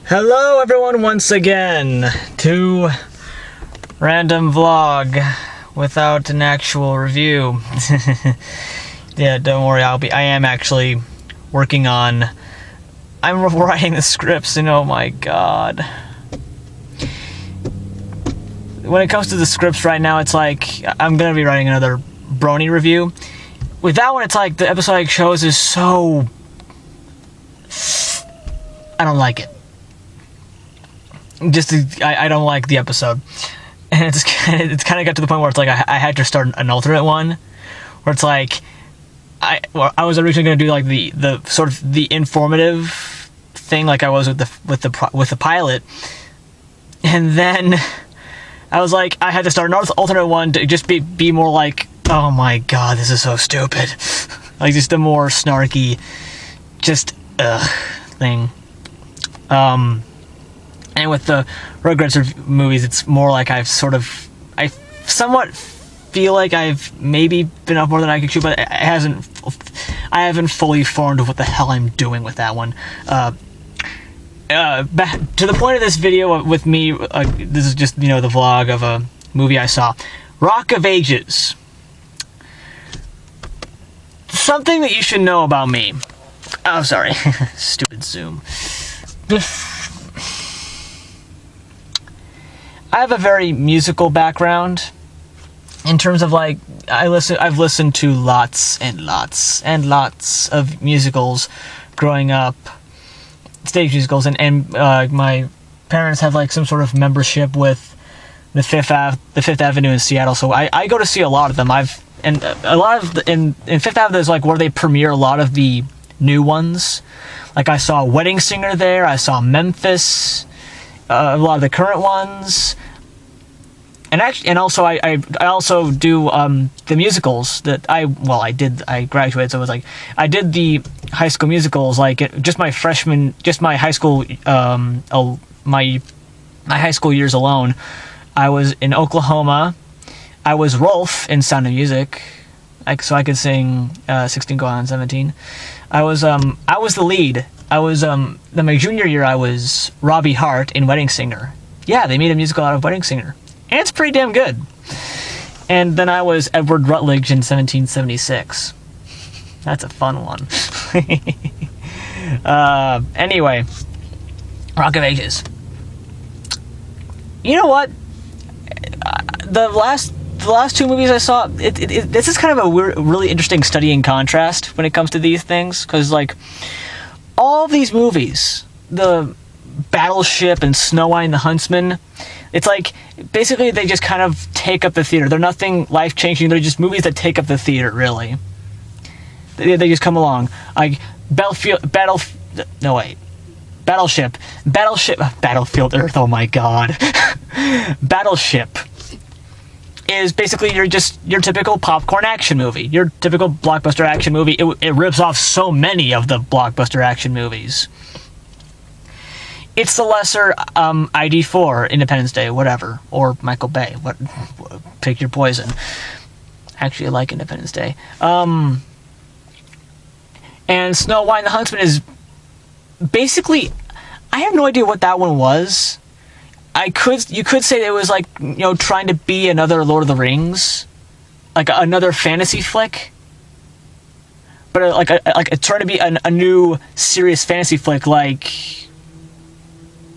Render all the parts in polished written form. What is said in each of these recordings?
Hello everyone once again to random vlog without an actual review. Yeah, don't worry, I am actually working on, I'm writing the scripts and oh my god. When it comes to the scripts right now, it's like, I'm gonna be writing another Brony review. With that one, it's like, the episodic shows is so, I don't like it. I don't like the episode, and it's kind of got to the point where it's like I had to start an alternate one, where it's like I was originally going to do like the sort of the informative thing like I was with the pilot, and then I was like I had to start an alternate one to just be more like, oh my god, this is so stupid, like just a more snarky, just thing. And with the Rugrats movies, it's more like I somewhat feel like I've maybe been off more than I could chew, but I haven't fully formed what the hell I'm doing with that one. Back to the point of this video with me, this is just, the vlog of a movie I saw. Rock of Ages. Something that you should know about me. Oh, sorry. Stupid Zoom. I have a very musical background in terms of like I've listened to lots and lots and lots of musicals growing up, stage musicals, and my parents have like some sort of membership with the Fifth Avenue in Seattle, so I go to see a lot of them. In Fifth Avenue is like where they premiere a lot of the new ones. Like I saw Wedding Singer there, I saw Memphis. A lot of the current ones, and also I also do the musicals that I graduated, so it was like I did the high school musicals like my high school my high school years alone. I was in Oklahoma. I was Rolf in Sound of Music, so I could sing 16 Go On 17. I was the lead. I was, my junior year, I was Robbie Hart in Wedding Singer. Yeah, they made a musical out of Wedding Singer. And it's pretty damn good. And then I was Edward Rutledge in 1776. That's a fun one. Anyway, Rock of Ages. You know what? The last two movies I saw, this is kind of a really interesting study in contrast when it comes to these things, because, like, all these movies, the Battleship and Snow White and the Huntsman, it's like, basically they just kind of take up the theater. They're nothing life-changing, they're just movies that take up the theater, really. They just come along. Like, Battlefield Earth, oh my god. Battleship is basically your typical popcorn action movie, your typical blockbuster action movie. It rips off so many of the blockbuster action movies. It's the lesser ID4, Independence Day, whatever, or Michael Bay. Pick your poison. Actually, I like Independence Day. And Snow White and the Huntsman is basically, I have no idea what that one was. You could say it was like, trying to be another Lord of the Rings, like another fantasy flick, but like trying to be a new serious fantasy flick. Like,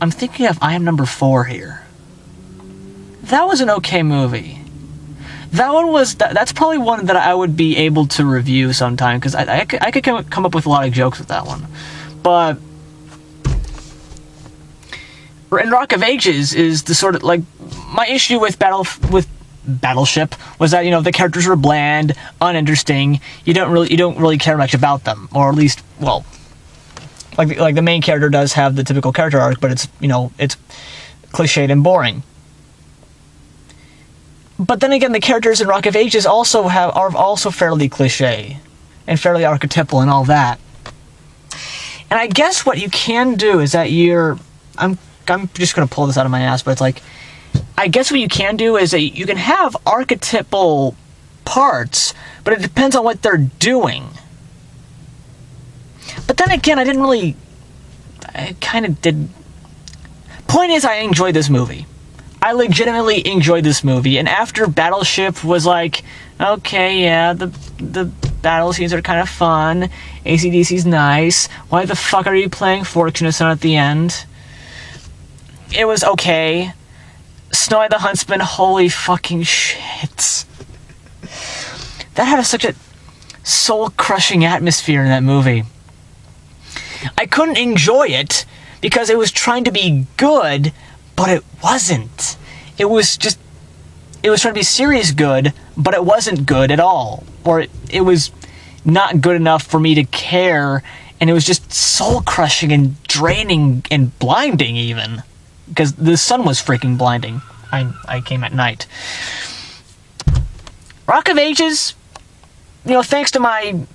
I'm thinking of I Am Number 4 here. That was an okay movie. That one was that's probably one that I would be able to review sometime, because I could come up with a lot of jokes with that one, but. And Rock of Ages is the sort of, like, my issue with Battleship was that, the characters were bland, uninteresting. You don't really care much about them, or at least, well, like the main character does have the typical character arc, but it's, it's cliched and boring. But then again, the characters in Rock of Ages are also fairly cliche and fairly archetypal and all that. And I guess what you can do is that I'm just going to pull this out of my ass, but it's like, I guess what you can do is that you can have archetypal parts, but it depends on what they're doing. But then again, I kind of did point is, I enjoyed this movie. I legitimately enjoyed this movie, and after Battleship was like, okay, yeah, the battle scenes are kind of fun, AC/DC's nice, why the fuck are you playing Fortune Son at the end? It was okay. Snow White the Huntsman, holy fucking shit. That had such a soul-crushing atmosphere in that movie. I couldn't enjoy it because it was trying to be good, but it wasn't. It was trying to be serious good, but it wasn't good at all. Or it was not good enough for me to care, and it was just soul-crushing and draining and blinding even. Because the sun was freaking blinding. I came at night. Rock of Ages, you know, thanks to my you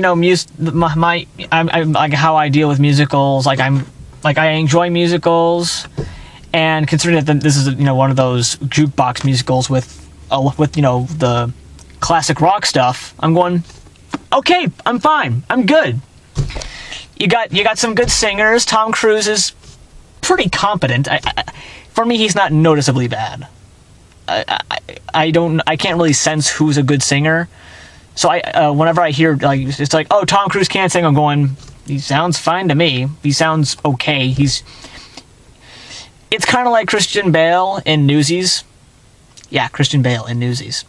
know, I'm like how I deal with musicals. I enjoy musicals, and considering that this is, you know, one of those jukebox musicals with you know, the classic rock stuff, I'm going, okay, I'm fine, I'm good. You got some good singers. Tom Cruise is pretty competent. For me, he's not noticeably bad. I can't really sense who's a good singer. So whenever I hear, like, it's like, oh, Tom Cruise can't sing, I'm going, he sounds fine to me. He sounds okay. It's kind of like Christian Bale in Newsies. Yeah, Christian Bale in Newsies.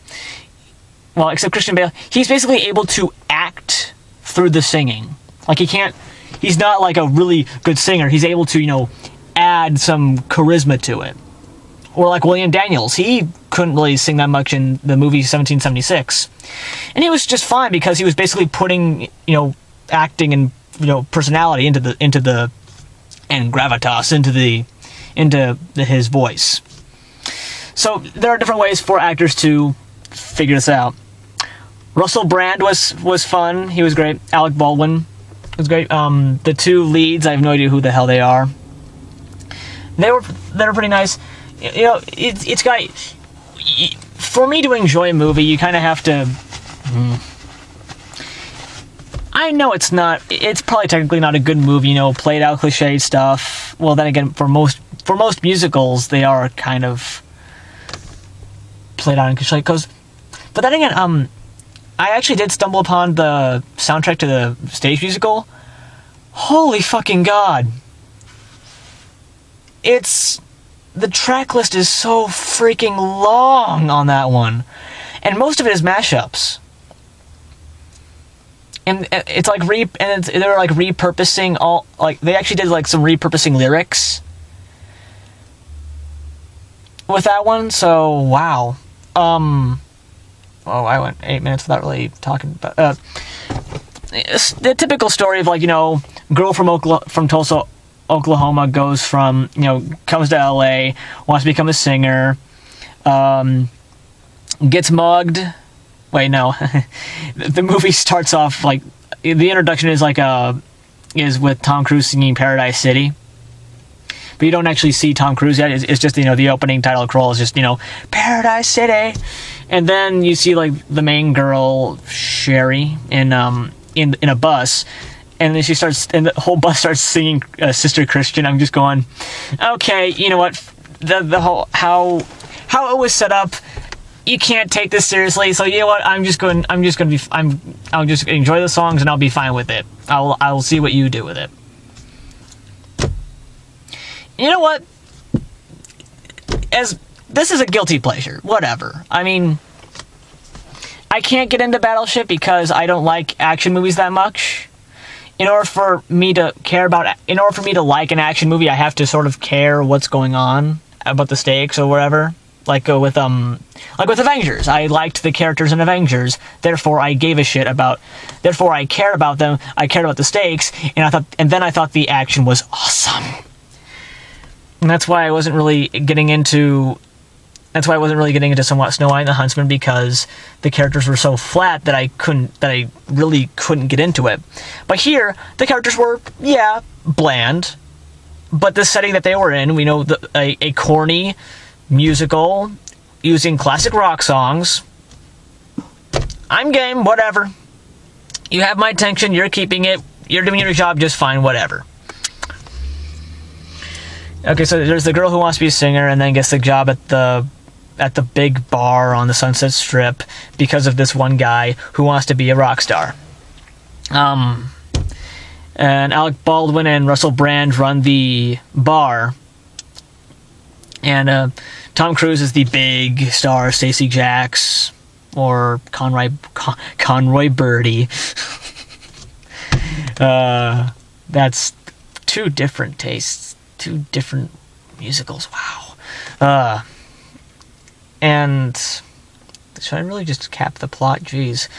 Well, except Christian Bale, he's basically able to act through the singing. Like, he's not like a really good singer. He's able to, you know, add some charisma to it. Or like William Daniels, he couldn't really sing that much in the movie 1776. And he was just fine because he was basically putting, you know, acting and, you know, personality into the and gravitas into his voice. So there are different ways for actors to figure this out. Russell Brand was fun. He was great. Alec Baldwin was great. The two leads, I have no idea who the hell they are. They're pretty nice. You know, it's got, for me to enjoy a movie, you kind of have to, I know it's probably technically not a good movie, you know, played out cliched stuff. Well, then again, for most musicals, they are kind of played out in cliche, but then again, I actually did stumble upon the soundtrack to the stage musical. Holy fucking god. The track list is so freaking long on that one. And most of it is mashups. And it's like they're like repurposing all, like, they actually did like some repurposing lyrics with that one, so wow. Oh, I went 8 minutes without really talking about the typical story of, like, you know, girl from Tulsa, Oklahoma comes to LA, wants to become a singer, gets mugged. Wait, no. The movie starts off like, the introduction is with Tom Cruise singing Paradise City. But you don't actually see Tom Cruise yet. It's just, you know, the opening title crawl is just, you know, Paradise City. And then you see, like, the main girl, Sherry, in a bus. And then the whole bus starts singing Sister Christian. I'm just going, okay, you know what? The whole, how it was set up, you can't take this seriously. So you know what? I'll just enjoy the songs and I'll be fine with it. I'll see what you do with it. You know what? This is a guilty pleasure. Whatever. I mean, I can't get into Battleship because I don't like action movies that much. In order for me to like an action movie, I have to sort of care what's going on, about the stakes or whatever. Like with Avengers, I liked the characters in Avengers, therefore I gave a shit about. Therefore, I cared about them. I cared about the stakes, and then I thought the action was awesome. And that's why I wasn't really getting into. Somewhat Snow White and the Huntsman, because the characters were so flat that I really couldn't get into it. But here, the characters were, yeah, bland, but the setting that they were in, we know a corny musical using classic rock songs. I'm game, whatever. You have my attention, you're keeping it, you're doing your job just fine, whatever. Okay, so there's the girl who wants to be a singer and then gets the job at the big bar on the Sunset Strip because of this one guy who wants to be a rock star. And Alec Baldwin and Russell Brand run the bar. And Tom Cruise is the big star, Stacey Jacks, or Conroy Birdie. That's two different tastes, two different musicals. Wow. And should I really just cap the plot? Jeez.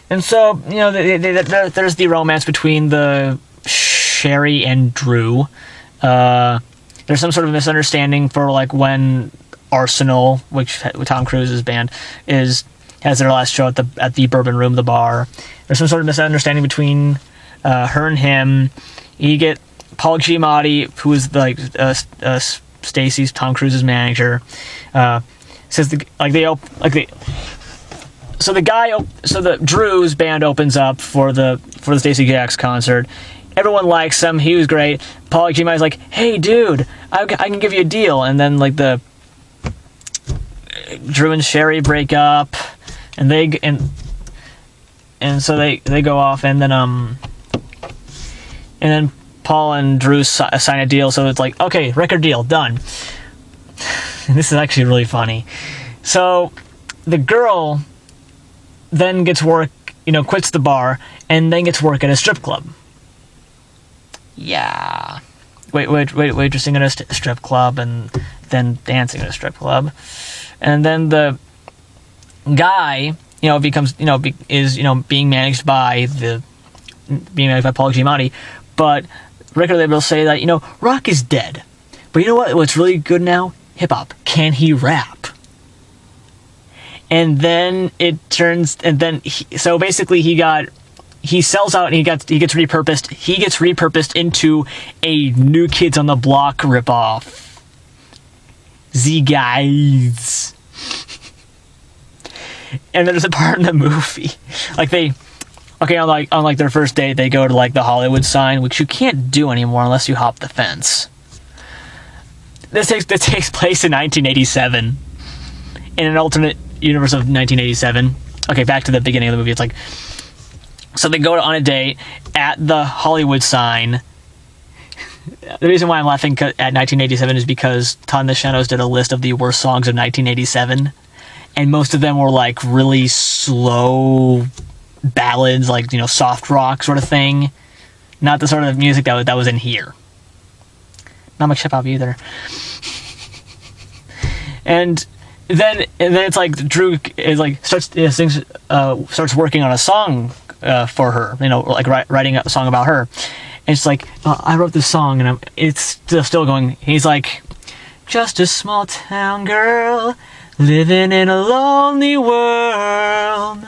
And so, you know, there's the romance between the Sherry and Drew. There's some sort of misunderstanding for like when Arsenal, which Tom Cruise's band has their last show at the Bourbon Room, the bar. There's some sort of misunderstanding between her and him. You get Paul Giamatti, who is like Stacy's, Tom Cruise's manager, says the Drew's band opens up for the Stacey Jacks concert. Everyone likes him. He was great. Paul Giamatti's like, "Hey, dude, I can give you a deal." And then like the Drew and Sherry break up, and so they go off, and then Paul and Drew sign a deal. So it's like, okay, record deal done. And this is actually really funny. So the girl then gets work, quits the bar, and then gets work at a strip club. Yeah. Waitressing at a strip club, and then dancing at a strip club. And then the guy, becomes, is being managed by Paul Giamatti, but record labels say that, rock is dead. But you know what? What's really good now? Hip-hop. Can he rap? And then it turns, so basically he sells out and he gets repurposed. He gets repurposed into a New Kids on the Block ripoff. Z guys. And there's a part in the movie, on their first date, they go to like the Hollywood sign, which you can't do anymore unless you hop the fence. This takes place in 1987, in an alternate universe of 1987. Okay, back to the beginning of the movie. It's like, so they go on a date at the Hollywood sign. The reason why I'm laughing at 1987 is because Todd and the Shadows did a list of the worst songs of 1987, and most of them were like really slow ballads, like, soft rock sort of thing. Not the sort of music that was in here. Not much hip-hop either. And then it's like Drew is like starts working on a song for her, writing a song about her. And it's like, I wrote this song, and it's still going. He's like, just a small town girl living in a lonely world.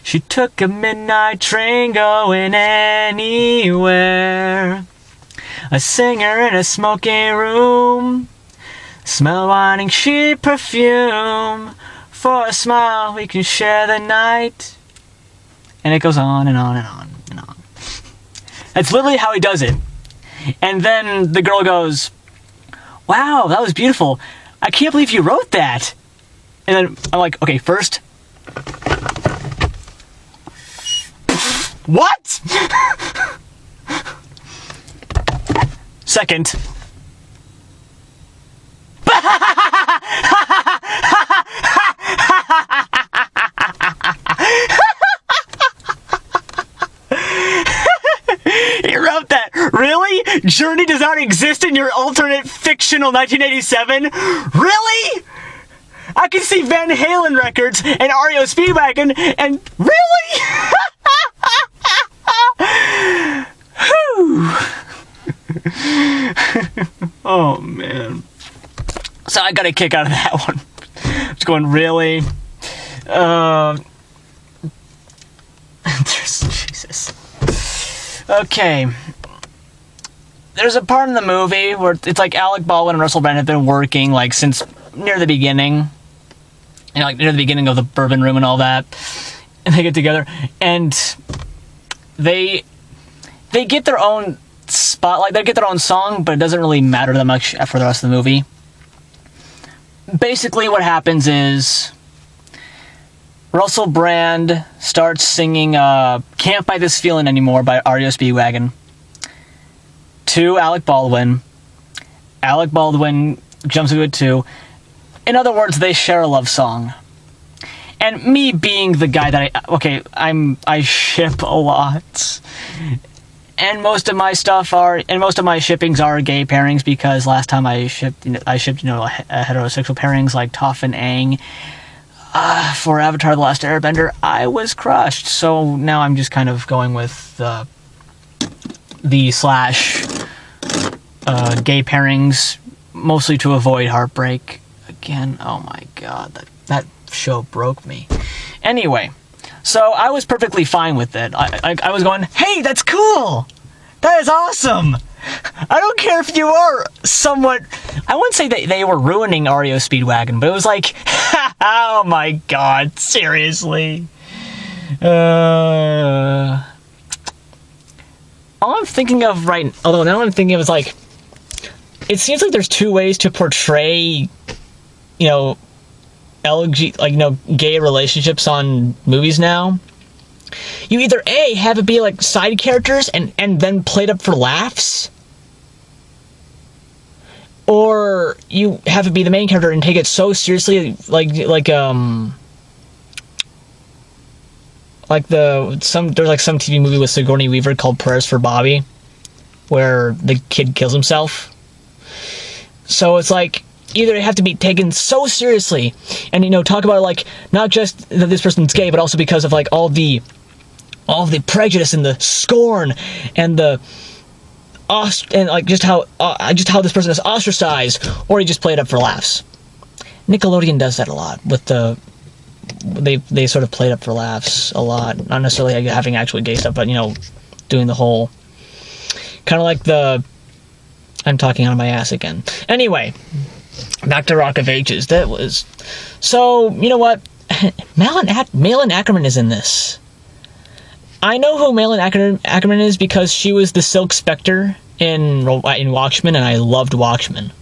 She took a midnight train going anywhere. A singer in a smoky room, smell wine and cheap perfume. For a smile we can share the night. And it goes on and on and on and on. That's literally how he does it. And then the girl goes, "Wow, that was beautiful. I can't believe you wrote that." And then I'm like, okay, first, what? Second, he wrote that. Really? Journey does not exist in your alternate fictional 1987? Really? I can see Van Halen records and REO Speedwagon, and really? Oh, man. So I got a kick out of that one. I was going, really? Jesus. Okay. There's a part in the movie where it's like Alec Baldwin and Russell Brand have been working like since near the beginning. you know, like near the beginning of the Bourbon Room and all that, and they get together, and they get their own spotlight. They get their own song, but it doesn't really matter that much for the rest of the movie. Basically, what happens is Russell Brand starts singing "Can't Fight This Feeling Anymore" by REO Speedwagon to Alec Baldwin. Alec Baldwin jumps into it too. In other words, they share a love song. And me being the guy that I ship a lot. And most of my shippings are gay pairings, because last time I shipped heterosexual pairings like Toph and Aang for Avatar: The Last Airbender. I was crushed. So now I'm just kind of going with the slash gay pairings, mostly to avoid heartbreak. Again, oh my god, that show broke me. Anyway, so I was perfectly fine with it. I was going, hey, that's cool! That is awesome! I don't care if you are somewhat... I wouldn't say that they were ruining REO Speedwagon, but it was like, oh my god, seriously. All I'm thinking of now I'm thinking of is like, it seems like there's two ways to portray, gay relationships on movies now. You either A, have it be like side characters and then played up for laughs, or you have it be the main character and take it so seriously, there's some TV movie with Sigourney Weaver called Prayers for Bobby, where the kid kills himself. So it's like, either it have to be taken so seriously, and talk about it like not just that this person's gay, but also because of like all the prejudice and the scorn and just how this person is ostracized, or you just play it up for laughs. Nickelodeon does that a lot with they sort of play it up for laughs a lot, not necessarily having actually gay stuff, but doing the whole kind of like I'm talking out of my ass again. Anyway, back to Rock of Ages. That was... So, you know what? Malin Ackerman is in this. I know who Malin Ackerman is because she was the Silk Spectre in Watchmen, and I loved Watchmen.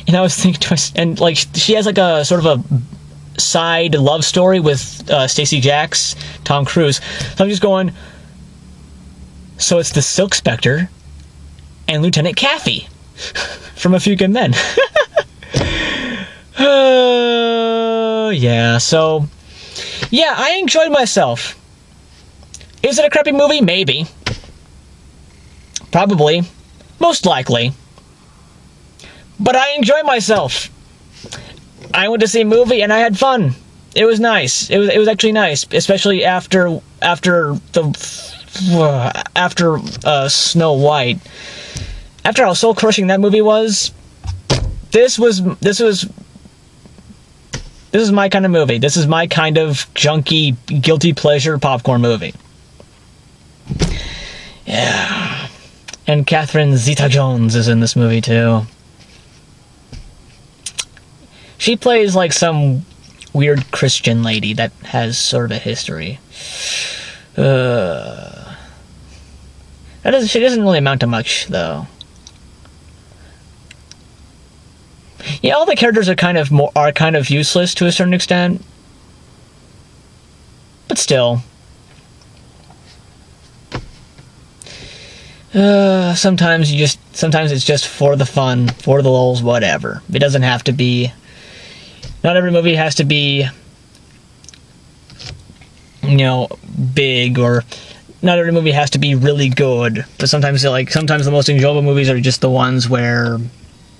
And I was thinking to myself... And, she has, a sort of a side love story with Stacey Jacks, Tom Cruise. So I'm just going... So it's the Silk Spectre and Lieutenant Kaffee from A Few Good Men. Yeah, so... Yeah, I enjoyed myself. Is it a crappy movie? Maybe. Probably. Most likely. But I enjoyed myself. I went to see a movie and I had fun. It was nice. It was actually nice, especially after Snow White. After how soul crushing that movie was, this is my kind of movie. This is my kind of junky, guilty pleasure popcorn movie. Yeah. And Catherine Zeta-Jones is in this movie too. She plays like some weird Christian lady that has sort of a history. She doesn't really amount to much though. Yeah, all the characters are kind of useless to a certain extent. But still. Sometimes it's just for the fun, for the lulz, whatever. It doesn't have to be... Not every movie has to be, big, or not every movie has to be really good. But sometimes the most enjoyable movies are just the ones where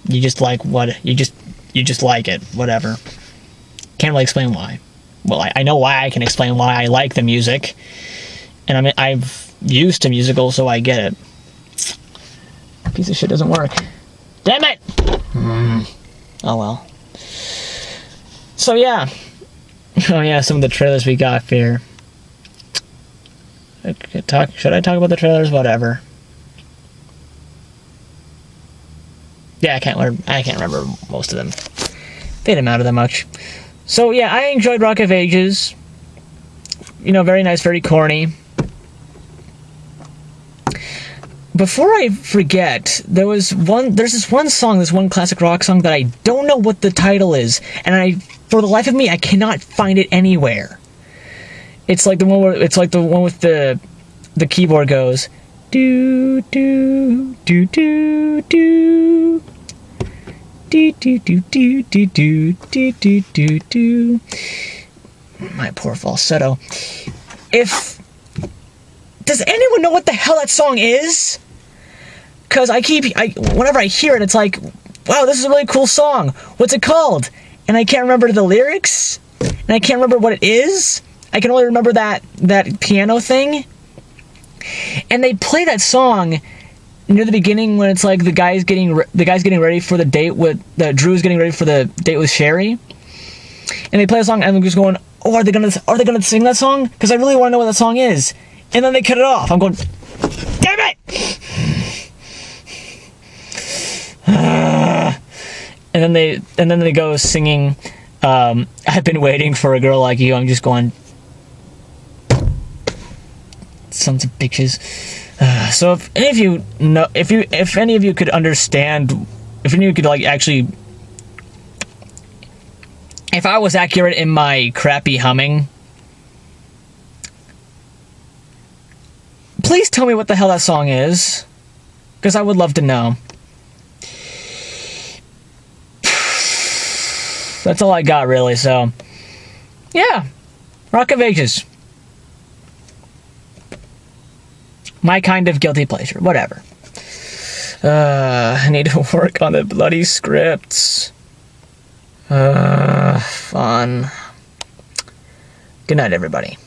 you just like you just like it, whatever. Can't really explain why. Well, I know why. I can explain why I like the music, and I've used to musicals, so I get it. Piece of shit doesn't work. Damn it! Oh well. So yeah. Oh yeah, some of the trailers we got here. Should I talk about the trailers? Whatever. Yeah, I can't remember most of them. They didn't matter that much. So yeah, I enjoyed Rock of Ages. You know, very nice, very corny. Before I forget, there's this one song, this one classic rock song that I don't know what the title is, and for the life of me, I cannot find it anywhere. It's like the one with the keyboard goes do do do do do do do do do do do do do do. My poor falsetto. Does anyone know what the hell that song is? Because whenever I hear it, it's like, wow, this is a really cool song. What's it called? And I can't remember the lyrics, and I can't remember what it is. I can only remember that piano thing. And they play that song near the beginning when it's like the guy's getting ready for the date with Drew's getting ready for the date with Sherry. And they play a song, and I'm just going, oh, are they gonna sing that song? Because I really want to know what that song is. And then they cut it off. I'm going, damn it! And then they go singing, I've been waiting for a girl like you. I'm just going, sons of bitches. So if any of you know, if any of you could understand, if any of you could like actually, if I was accurate in my crappy humming, please tell me what the hell that song is, because I would love to know. That's all I got, really, so yeah, Rock of Ages. My kind of guilty pleasure, whatever. I need to work on the bloody scripts. Fun. Good night, everybody.